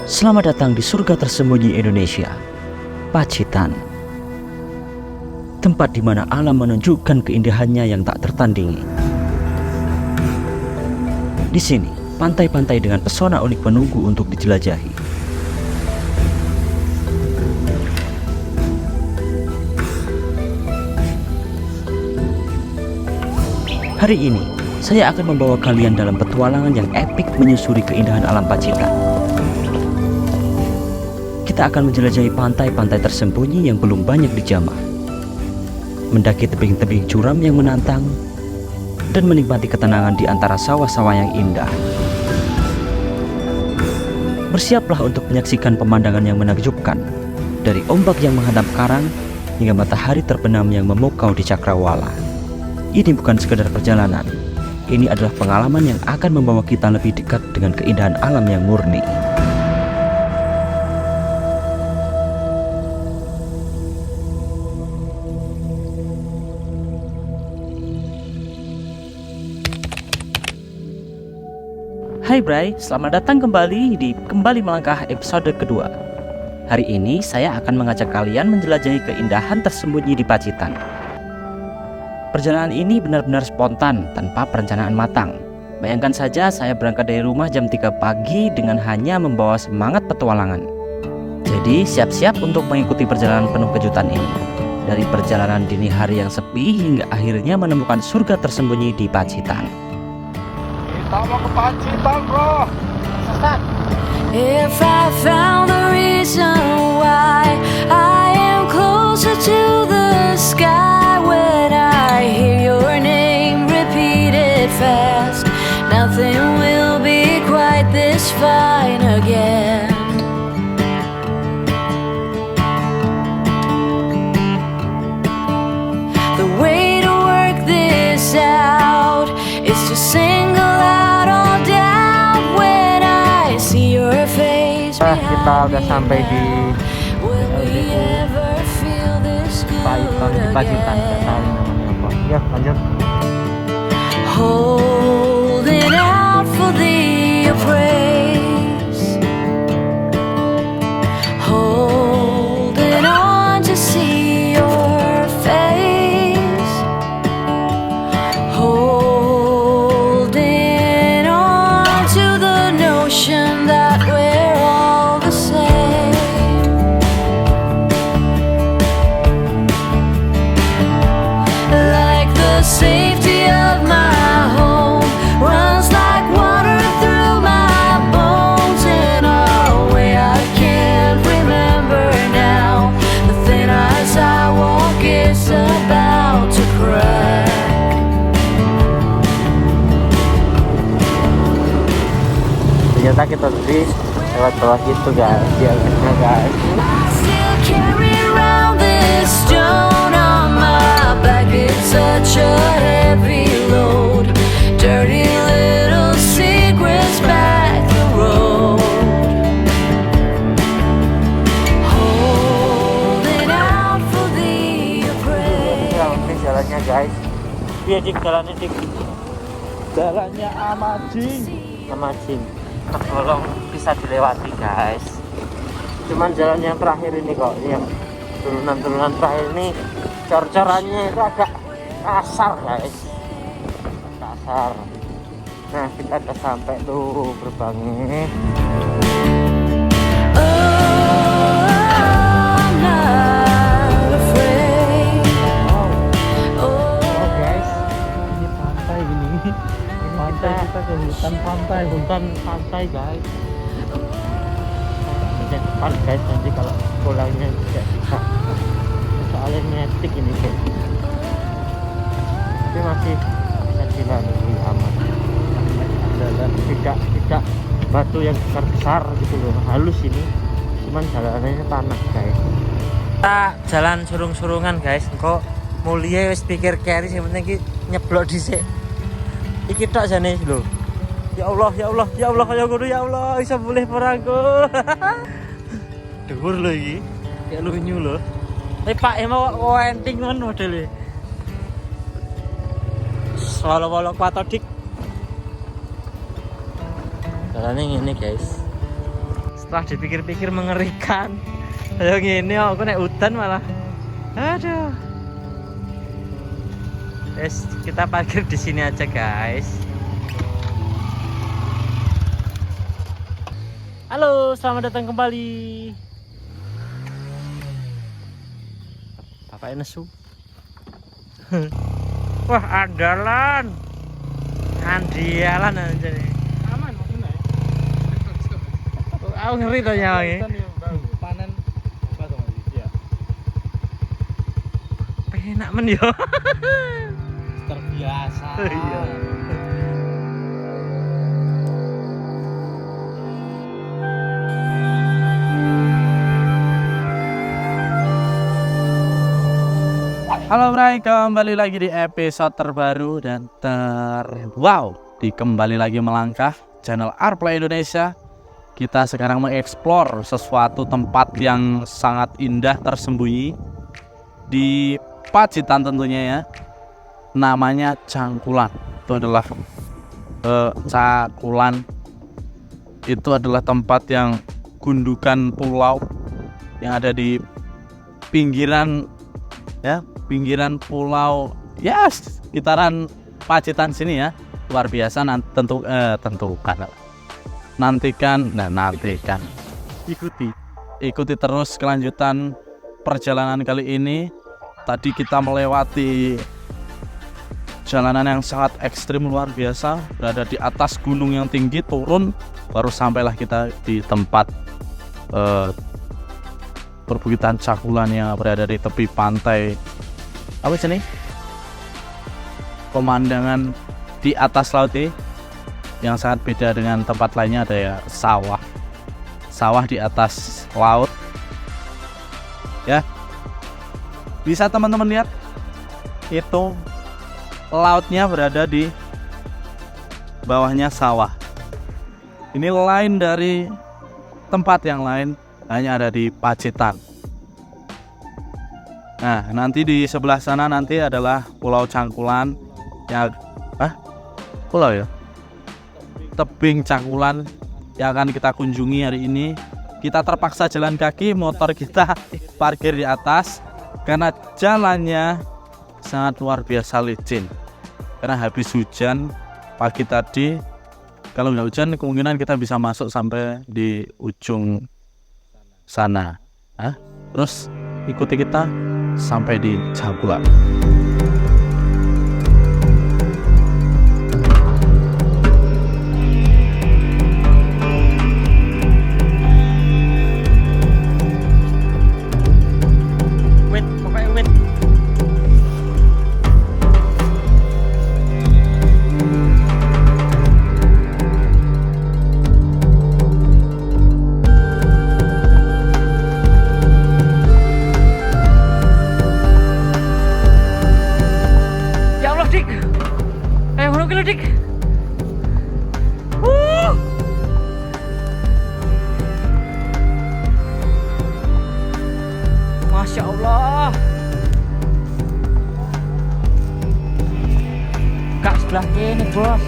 Selamat datang di surga tersembunyi Indonesia, Pacitan. Tempat di mana alam menunjukkan keindahannya yang tak tertandingi. Di sini, pantai-pantai dengan pesona unik menunggu untuk dijelajahi. Hari ini, saya akan membawa kalian dalam petualangan yang epik menyusuri keindahan alam Pacitan. Kita akan menjelajahi pantai-pantai tersembunyi yang belum banyak dijamah, mendaki tebing-tebing curam yang menantang, dan menikmati ketenangan di antara sawah-sawah yang indah. Bersiaplah untuk menyaksikan pemandangan yang menakjubkan, dari ombak yang menghantam karang hingga matahari terbenam yang memukau di cakrawala. Ini bukan sekedar perjalanan, ini adalah pengalaman yang akan membawa kita lebih dekat dengan keindahan alam yang murni. Hai Bray, selamat datang kembali di Kembali Melangkah episode kedua. Hari ini saya akan mengajak kalian menjelajahi keindahan tersembunyi di Pacitan. Perjalanan ini benar-benar spontan, tanpa perencanaan matang. Bayangkan saja saya berangkat dari rumah jam 3 pagi dengan hanya membawa semangat petualangan. Jadi siap-siap untuk mengikuti perjalanan penuh kejutan ini. Dari perjalanan dini hari yang sepi hingga akhirnya menemukan surga tersembunyi di Pacitan. Kita mau ke Pacitan, bro. Sesat. If I found the reason why I am closer to the sky when I hear your name repeated fast, nothing will be quite this fine again. The way to work this out is to single out all doubt when I see your face. Kita udah sampai di Will we ever feel this good Pacitan. Nggak tahu namanya apa. Ya, lanjut. Holding out for the appraise, holding on to see your face, holding on to the notion that we're all the same. Like the safety of my home runs like water through my bones in a way I can't remember now. The thin ice I walk is about to crack. Ternyata kita tadi lewat bawah gitu, guys. Jalannya, guys. I still carry around this stone on my back. It's such a heavy load. Dirty little secrets back the road. Holding out for the appraised. Ini jalannya, guys. Iya, Dik, jalannya, Dik. Jalannya Amajing. Tergolong bisa dilewati, guys. Cuman jalan yang terakhir ini kok, yang turunan terakhir ini cor-corannya itu agak kasar, guys. Kasar. Nah, kita udah sampai tuh gerbangnya. I'm not afraid. Oh, guys, ini pantai ini. Pantai, kita ke hutan pantai, guys. Ini depan, guys, nanti kalau pulangnya tidak bisa. Soalnya metik ini, guys. Tapi masih bisa dilalui aman. Dan tidak batu yang besar gitu loh, halus ini. Cuman jalanannya tanah, guys. Kita jalan surung-surungan, guys. Kok mulia wis pikir carry sing penting iki nyeblok dhisik. Iki tok jane lho. Ya Allah, ya Allah, ya Allah, ya Guru, ya Allah, bisa boleh perangku. Dhuwur lho iki. Kayak lunyu lho. Tapi Pak emang kok enting kan modelnya. Walau patodik. Jalannya ini, guys. Setelah dipikir-pikir mengerikan. Ayo gini aku naik hutan malah. Aduh. Kita parkir di sini aja, guys. Halo, selamat datang kembali. Bapak nesu. Wah, andalan. Andialan aja nih. Aman maksudnya. Aku ngeri tuh nyawa ini. Panen apa tuh Mas? Iya. Penak men yo. Terbiasa. Iya. Halo Bray, kembali lagi di episode terbaru dan wow, kembali lagi melangkah channel Arplay Indonesia. Kita sekarang mengeksplor sesuatu tempat yang sangat indah tersembunyi di Pacitan tentunya ya. Namanya Cangkulan. Itu adalah Cangkulan. Itu adalah tempat yang gundukan pulau yang ada di pinggiran pulau ya sekitaran Pacitan sini ya. Luar biasa. Nantikan ikuti terus kelanjutan perjalanan kali ini. Tadi kita melewati jalanan yang sangat ekstrim luar biasa, berada di atas gunung yang tinggi, turun baru sampailah kita di tempat perbukitan Cangkulan yang berada di tepi pantai. Apa sini? Pemandangan di atas laut ini yang sangat beda dengan tempat lainnya. Ada ya sawah di atas laut ya. Bisa teman-teman lihat itu lautnya berada di bawahnya sawah. Ini lain dari tempat yang lain, hanya ada di Pacitan. Nah, nanti di sebelah sana nanti adalah Pulau Cangkulan yang pulau ya. Tebing Cangkulan yang akan kita kunjungi hari ini. Kita terpaksa jalan kaki, motor kita parkir di atas karena jalannya sangat luar biasa licin. Karena habis hujan pagi tadi. Kalau nggak hujan kemungkinan kita bisa masuk sampai di ujung sana. Terus ikuti kita sampai di Cangkulan. Masya Allah. Kak sebelah ini bos.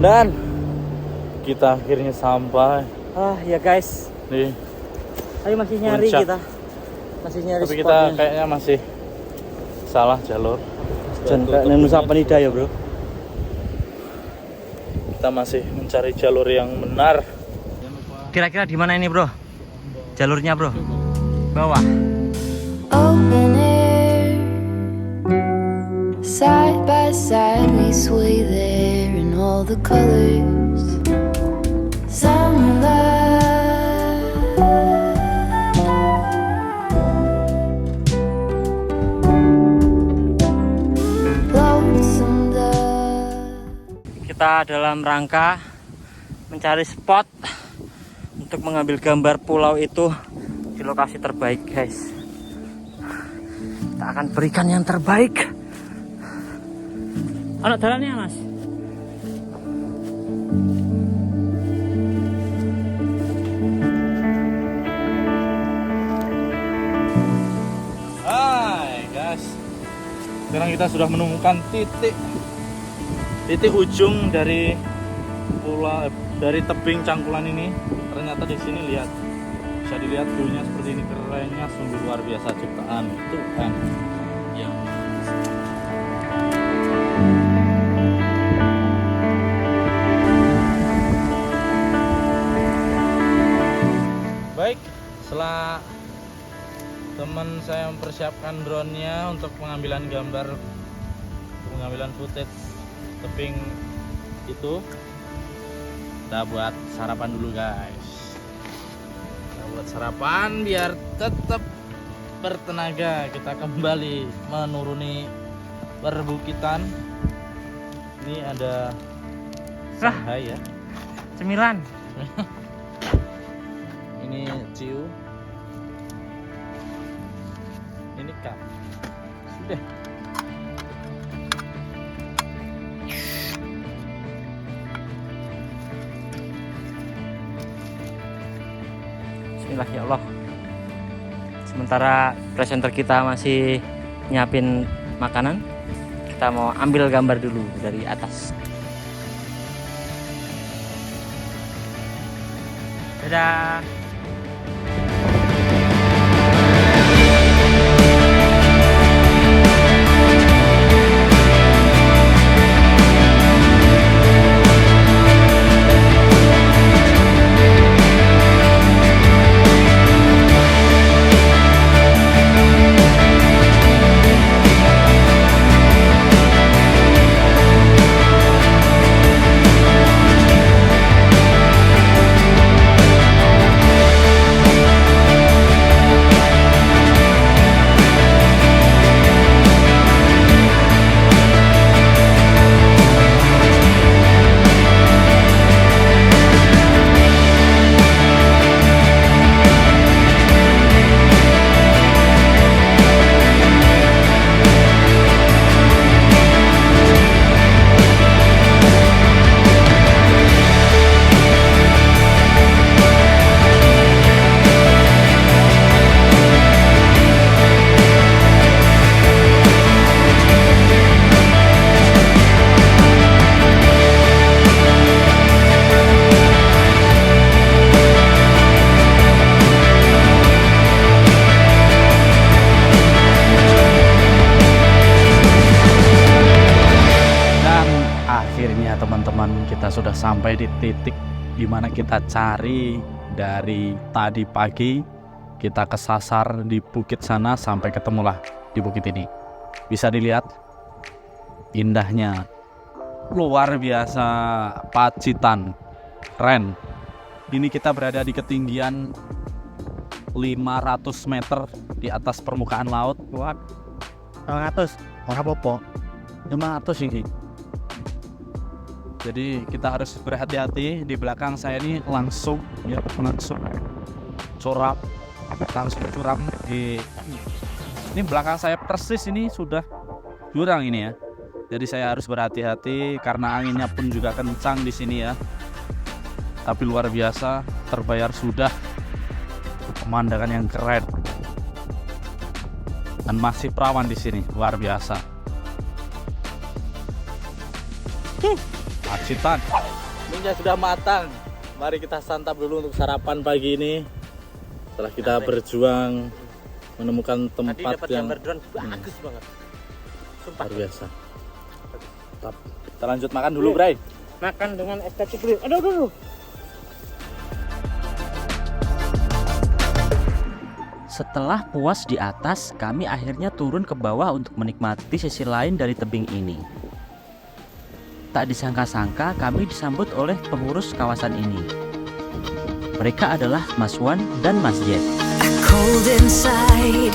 Dan kita akhirnya sampai. Ya guys. Nih. Ayo masih nyari Puncak. kita. Masih nyari Tapi spotnya. kita kayaknya masih salah jalur. Dan kayak Nusa Penida ya bro. Kita masih mencari jalur yang benar. Kira-kira di mana ini bro? Jalurnya bro? Bawah. Open air, side by side we sway there in all the colors. Sunlight, lonesome dove. Kita dalam rangka mencari spot untuk mengambil gambar pulau itu di lokasi terbaik guys. Kita akan berikan yang terbaik. Anak jalannya mas. Sekarang kita sudah menemukan titik ujung dari tebing Cangkulan ini. Ternyata di sini lihat, bisa dilihat view-nya seperti ini, kerennya sungguh luar biasa ciptaan Tuhan. Ya. Baik, setelah teman saya mempersiapkan drone-nya untuk pengambilan footage tebing itu, kita buat sarapan dulu guys. Kita buat sarapan biar tetap bertenaga. Kita kembali menuruni perbukitan. Ini ada Shanghai ya, Cemilan. ini ciu, ini kap. Sudah. Bismillah ya Allah. Sementara presenter kita masih nyiapin makanan, kita mau ambil gambar dulu dari atas. Dadah. Akhirnya teman-teman, kita sudah sampai di titik dimana kita cari dari tadi pagi. Kita kesasar di bukit sana, sampai ketemulah di bukit ini. Bisa dilihat indahnya, luar biasa, Pacitan, keren. Ini kita berada di ketinggian 500 meter di atas permukaan laut. Kuat 200 orang popo 500 ini. Jadi kita harus berhati-hati. Di belakang saya ini langsung curam di ini belakang saya persis ini sudah jurang ini ya. Jadi saya harus berhati-hati karena anginnya pun juga kencang di sini ya. Tapi luar biasa, terbayar sudah. Pemandangan yang keren dan masih perawan di sini, luar biasa. Pacitan. Minyak sudah matang. Mari kita santap dulu untuk sarapan pagi ini. Setelah kita berjuang menemukan tempat yang bagus banget. Sumpah. luar biasa. Kita lanjut makan dulu, Bray. Makan dengan estetik dulu. Aduh. Setelah puas di atas, kami akhirnya turun ke bawah untuk menikmati sisi lain dari tebing ini. Tak disangka-sangka kami disambut oleh pengurus kawasan ini. Mereka adalah Mas Wan dan Mas Jet. Cold inside,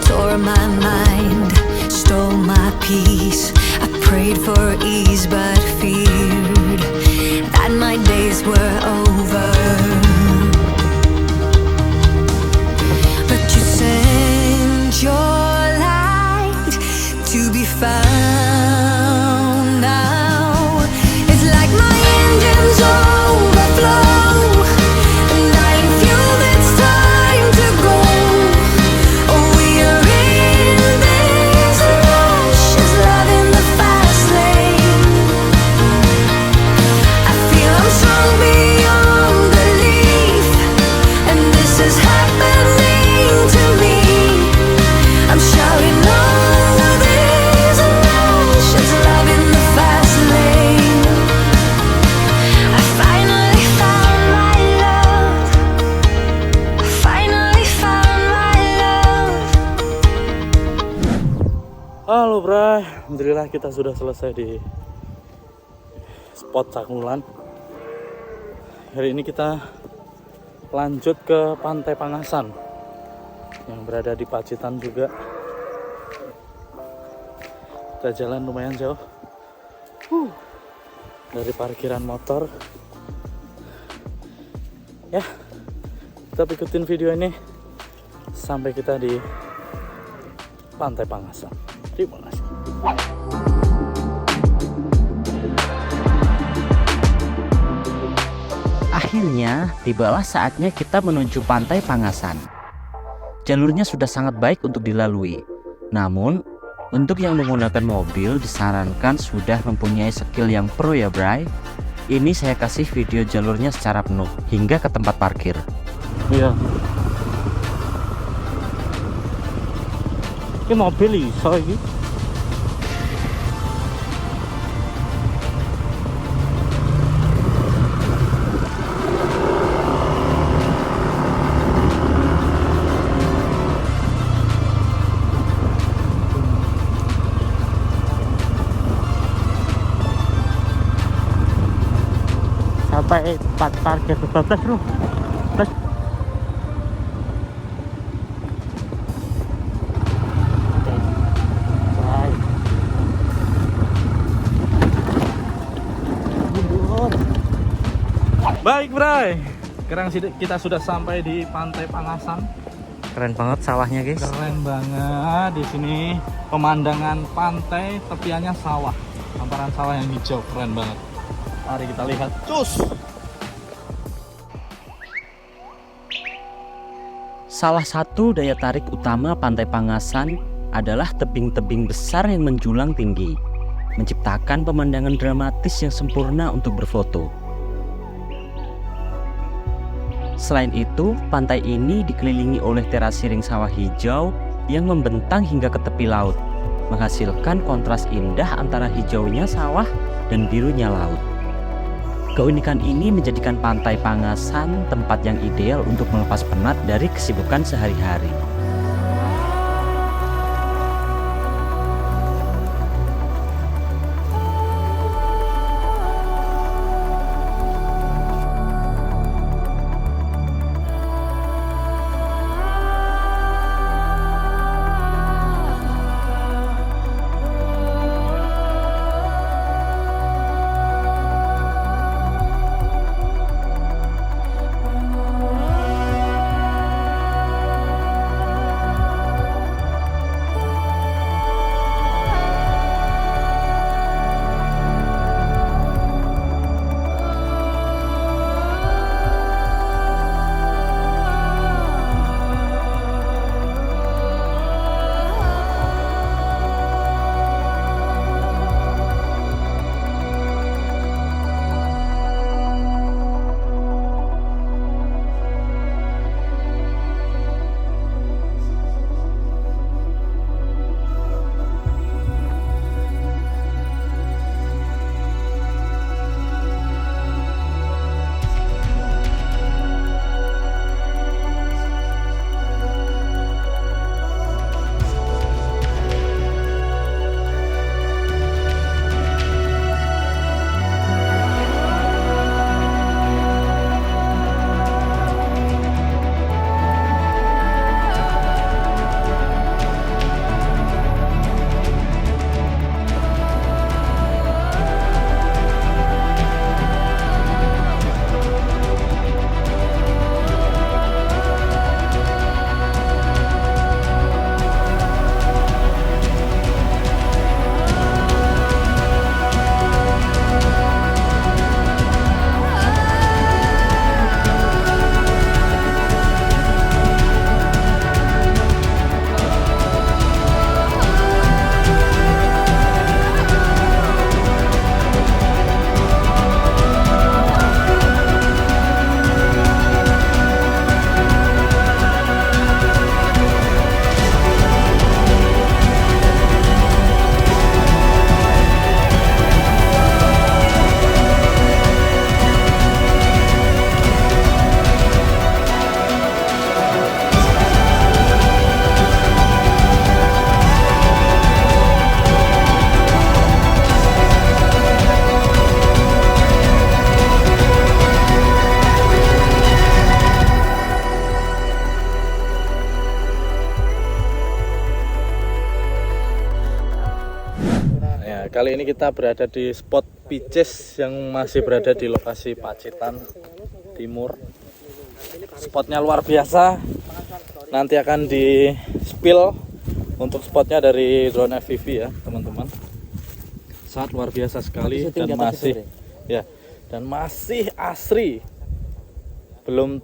tore my mind, stole my peace. I prayed for ease but feared that my days were over. But you sent your light to be found now. It's like my engines overflow, and I feel it's time to go. Oh, we are in this rush, Halo Bray, alhamdulillah kita sudah selesai di spot Cakulan. Hari ini kita lanjut ke Pantai Pangasan yang berada di Pacitan juga. Kita jalan lumayan jauh dari parkiran motor. Ya, kita ikutin video ini sampai kita di Pantai Pangasan. Terima kasih. Akhirnya, tibalah saatnya kita menuju Pantai Pangasan. Jalurnya sudah sangat baik untuk dilalui. Namun, untuk yang menggunakan mobil disarankan sudah mempunyai skill yang pro ya Bray. Ini saya kasih video jalurnya secara penuh hingga ke tempat parkir. Iya. Ini mobil iso iki. Sampai tempat parkir terbatas loh. Baik Bray, sekarang kita sudah sampai di Pantai Pangasan. Keren banget sawahnya guys. Keren banget di sini, pemandangan pantai, tepiannya sawah, hamparan sawah yang hijau, keren banget. Mari kita lihat. Cus. Salah satu daya tarik utama Pantai Pangasan adalah tebing-tebing besar yang menjulang tinggi, menciptakan pemandangan dramatis yang sempurna untuk berfoto. Selain itu, pantai ini dikelilingi oleh terasiring sawah hijau yang membentang hingga ke tepi laut, menghasilkan kontras indah antara hijaunya sawah dan birunya laut. Keunikan ini menjadikan Pantai Pangasan tempat yang ideal untuk melepas penat dari kesibukan sehari-hari. kali ini kita berada di spot Picis yang masih berada di lokasi Pacitan Timur. Spotnya luar biasa. Nanti akan di spill untuk spotnya dari drone FPV ya teman-teman. Sangat luar biasa sekali dan masih asri. Belum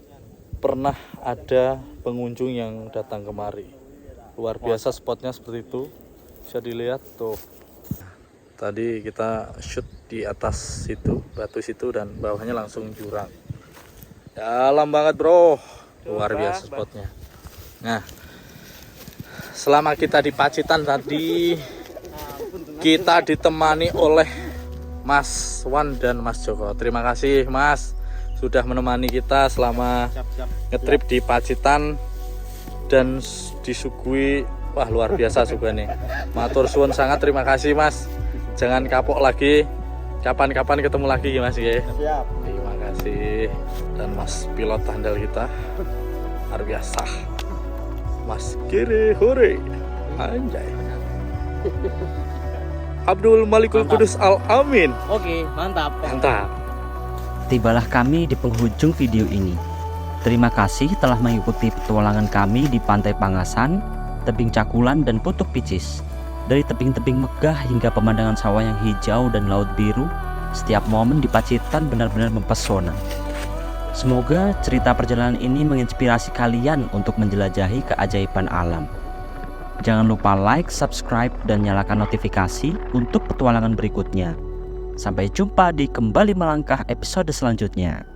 pernah ada pengunjung yang datang kemari. Luar biasa spotnya seperti itu. Bisa dilihat tuh. Tadi kita shoot di atas situ, batu situ, dan bawahnya langsung jurang. Dalam banget bro. Luar biasa spotnya. Nah, selama kita di Pacitan tadi, kita ditemani oleh Mas Wan dan Mas Joko. Terima kasih Mas sudah menemani kita selama ngetrip di Pacitan dan disuguhi, wah luar biasa sugane. Matur suwun sangat, terima kasih Mas. Jangan kapok lagi. Kapan-kapan ketemu lagi ya Mas ya. Siap. Terima kasih. Dan Mas pilot handal kita luar biasa. Mas Kiri Hore. Anjay. Abdul Malikul Kudus Al Amin. Oke, mantap. Mantap. Tibalah kami di penghujung video ini. Terima kasih telah mengikuti petualangan kami di Pantai Pangasan, Tebing Cakulan, dan Putuk Picis. Dari tebing-tebing megah hingga pemandangan sawah yang hijau dan laut biru, setiap momen di Pacitan benar-benar mempesona. Semoga cerita perjalanan ini menginspirasi kalian untuk menjelajahi keajaiban alam. Jangan lupa like, subscribe, dan nyalakan notifikasi untuk petualangan berikutnya. Sampai jumpa di Kembali Melangkah episode selanjutnya.